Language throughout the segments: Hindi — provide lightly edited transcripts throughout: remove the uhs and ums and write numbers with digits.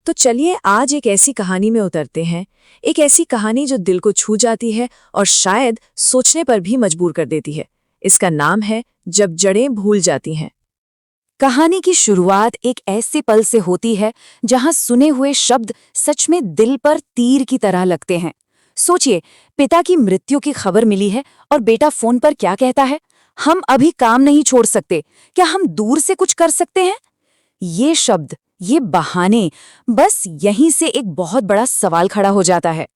तो चलिए आज एक ऐसी कहानी में उतरते हैं, एक ऐसी कहानी जो दिल को छू जाती है और शायद सोचने पर भी मजबूर कर देती है। इसका नाम है जब जड़ें भूल जाती हैं। कहानी की शुरुआत एक ऐसे पल से होती है जहां सुने हुए शब्द सच में दिल पर तीर की तरह लगते हैं। सोचिए, पिता की मृत्यु की खबर मिली है और बेटा फोन पर क्या कहता है, हम अभी काम नहीं छोड़ सकते, क्या हम दूर से कुछ कर सकते हैं? ये शब्द, ये बहाने, बस यहीं से एक बहुत बड़ा सवाल खड़ा हो जाता है।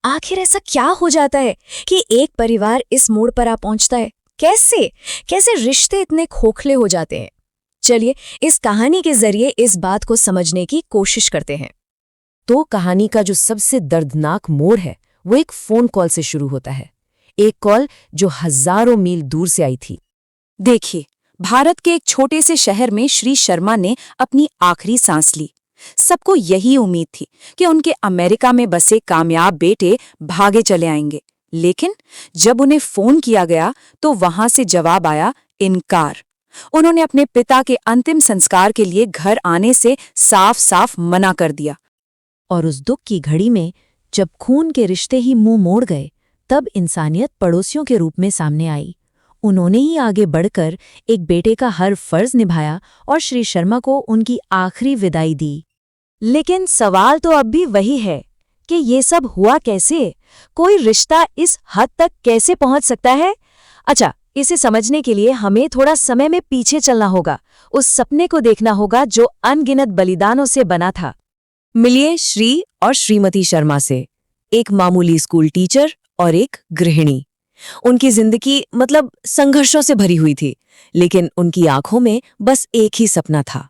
आखिर ऐसा क्या हो जाता है कि एक परिवार इस मोड़ पर आ पहुंचता है? कैसे कैसे रिश्ते इतने खोखले हो जाते हैं? चलिए इस कहानी के जरिए इस बात को समझने की कोशिश करते हैं। तो कहानी का जो सबसे दर्दनाक मोड़ है वो एक फोन कॉल से शुरू होता है। एक कॉल जो हजारों मील दूर से आई थी। देखिए, भारत के एक छोटे से शहर में श्री शर्मा ने अपनी आखिरी सांस ली। सबको यही उम्मीद थी कि उनके अमेरिका में बसे कामयाब बेटे भागे चले आएंगे, लेकिन जब उन्हें फोन किया गया तो वहां से जवाब आया इनकार। उन्होंने अपने पिता के अंतिम संस्कार के लिए घर आने से साफ साफ मना कर दिया। और उस दुख की घड़ी में जब खून के रिश्ते ही मुंह मोड़ गए, तब इंसानियत पड़ोसियों के रूप में सामने आई। उन्होंने ही आगे बढ़कर एक बेटे का हर फर्ज निभाया और श्री शर्मा को उनकी आखिरी विदाई दी। लेकिन सवाल तो अब भी वही है कि ये सब हुआ कैसे? कोई रिश्ता इस हद तक कैसे पहुंच सकता है? अच्छा, इसे समझने के लिए हमें थोड़ा समय में पीछे चलना होगा, उस सपने को देखना होगा जो अनगिनत बलिदानों से बना था। मिलिए श्री और श्रीमती शर्मा से, एक मामूली स्कूल टीचर और एक गृहिणी। उनकी जिंदगी संघर्षों से भरी हुई थी, लेकिन उनकी आंखों में बस एक ही सपना था।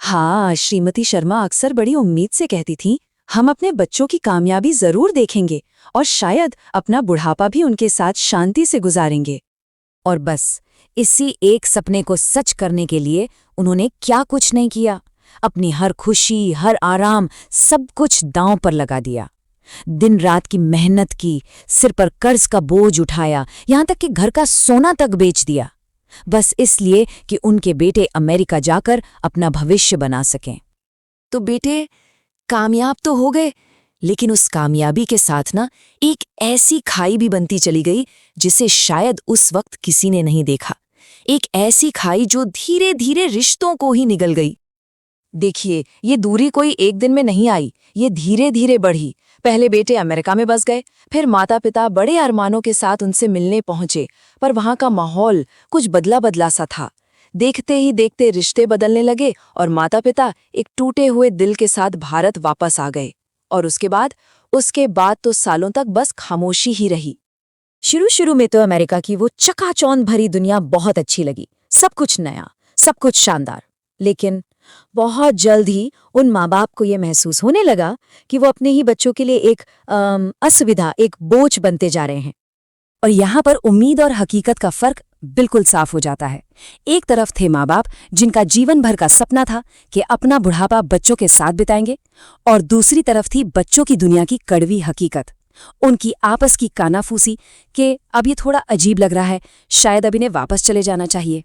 हाँ, श्रीमती शर्मा अक्सर बड़ी उम्मीद से कहती थीं, हम अपने बच्चों की कामयाबी जरूर देखेंगे और शायद अपना बुढ़ापा भी उनके साथ शांति से गुजारेंगे। और बस इसी एक सपने को सच करने के लिए उन्होंने क्या कुछ नहीं किया। अपनी हर खुशी, हर आराम, सब कुछ दांव पर लगा दिया। दिन रात की मेहनत की, सिर पर कर्ज का बोझ उठाया, यहां तक कि घर का सोना तक बेच दिया, बस इसलिए कि उनके बेटे अमेरिका जाकर अपना भविष्य बना सकें। तो बेटे कामयाब तो हो गए, लेकिन उस कामयाबी के साथ एक ऐसी खाई भी बनती चली गई जिसे शायद उस वक्त किसी ने नहीं देखा। एक ऐसी खाई जो धीरे धीरे रिश्तों को ही निगल गई। देखिए, ये दूरी कोई एक दिन में नहीं आई, ये धीरे धीरे बढ़ी। पहले बेटे अमेरिका में बस गए, फिर माता पिता बड़े अरमानों के साथ उनसे मिलने पहुंचे, पर वहां का माहौल कुछ बदला बदला सा था। देखते ही देखते रिश्ते बदलने लगे और माता पिता एक टूटे हुए दिल के साथ भारत वापस आ गए। और उसके बाद तो सालों तक बस खामोशी ही रही। शुरू में तो अमेरिका की वो चकाचौंध भरी दुनिया बहुत अच्छी लगी, सब कुछ नया, सब कुछ शानदार। लेकिन बहुत जल्द ही उन माँ बाप को ये महसूस होने लगा कि वो अपने ही बच्चों के लिए एक असुविधा, एक बोझ बनते जा रहे हैं। और यहाँ पर उम्मीद और हकीकत का फर्क बिल्कुल साफ हो जाता है। एक तरफ थे माँ बाप जिनका जीवन भर का सपना था कि अपना बुढ़ापा बच्चों के साथ बिताएंगे, और दूसरी तरफ थी बच्चों की दुनिया की कड़वी हकीकत, उनकी आपस की कानाफूसी कि अब ये थोड़ा अजीब लग रहा है, शायद अब इन्हें वापस चले जाना चाहिए।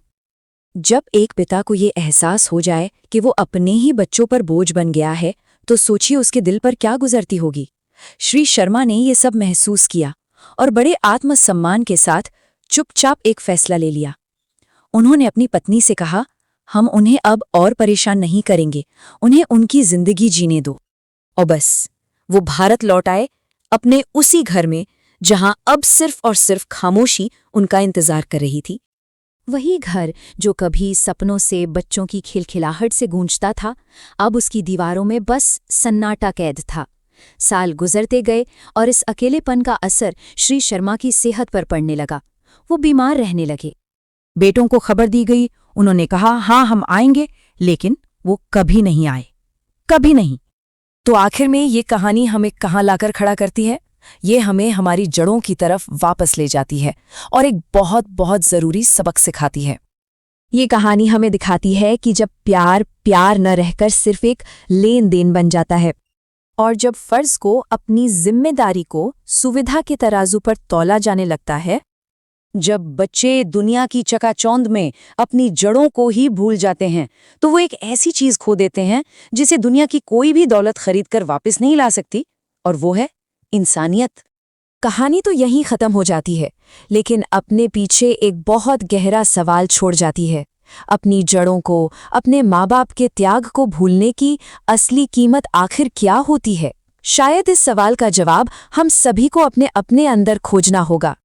जब एक पिता को ये एहसास हो जाए कि वो अपने ही बच्चों पर बोझ बन गया है, तो सोचिए उसके दिल पर क्या गुजरती होगी। श्री शर्मा ने ये सब महसूस किया और बड़े आत्मसम्मान के साथ चुपचाप एक फैसला ले लिया। उन्होंने अपनी पत्नी से कहा, हम उन्हें अब और परेशान नहीं करेंगे, उन्हें उनकी जिंदगी जीने दो। और बस वो भारत लौट आए, अपने उसी घर में जहां अब सिर्फ और सिर्फ खामोशी उनका इंतजार कर रही थी। वही घर जो कभी सपनों से, बच्चों की खिलखिलाहट से गूंजता था, अब उसकी दीवारों में बस सन्नाटा कैद था। साल गुजरते गए और इस अकेलेपन का असर श्री शर्मा की सेहत पर पड़ने लगा। वो बीमार रहने लगे। बेटों को खबर दी गई, उन्होंने कहा हाँ हम आएंगे, लेकिन वो कभी नहीं आए, कभी नहीं। तो आखिर में ये कहानी हमें कहाँ लाकर खड़ा करती है? ये हमें हमारी जड़ों की तरफ वापस ले जाती है और एक बहुत बहुत जरूरी सबक सिखाती है। ये कहानी हमें दिखाती है कि जब प्यार न रहकर सिर्फ एक लेन देन बन जाता है, और जब फर्ज को, अपनी जिम्मेदारी को सुविधा के तराजू पर तौला जाने लगता है, जब बच्चे दुनिया की चकाचौंध में अपनी जड़ों को ही भूल जाते हैं तो वो एक ऐसी चीज खो देते हैं जिसे दुनिया की कोई भी दौलत खरीद कर वापस नहीं ला सकती, और वो है इंसानियत। कहानी तो यहीं खत्म हो जाती है, लेकिन अपने पीछे एक बहुत गहरा सवाल छोड़ जाती है। अपनी जड़ों को, अपने माँ बाप के त्याग को भूलने की असली कीमत आखिर क्या होती है? शायद इस सवाल का जवाब हम सभी को अपने अपने अंदर खोजना होगा।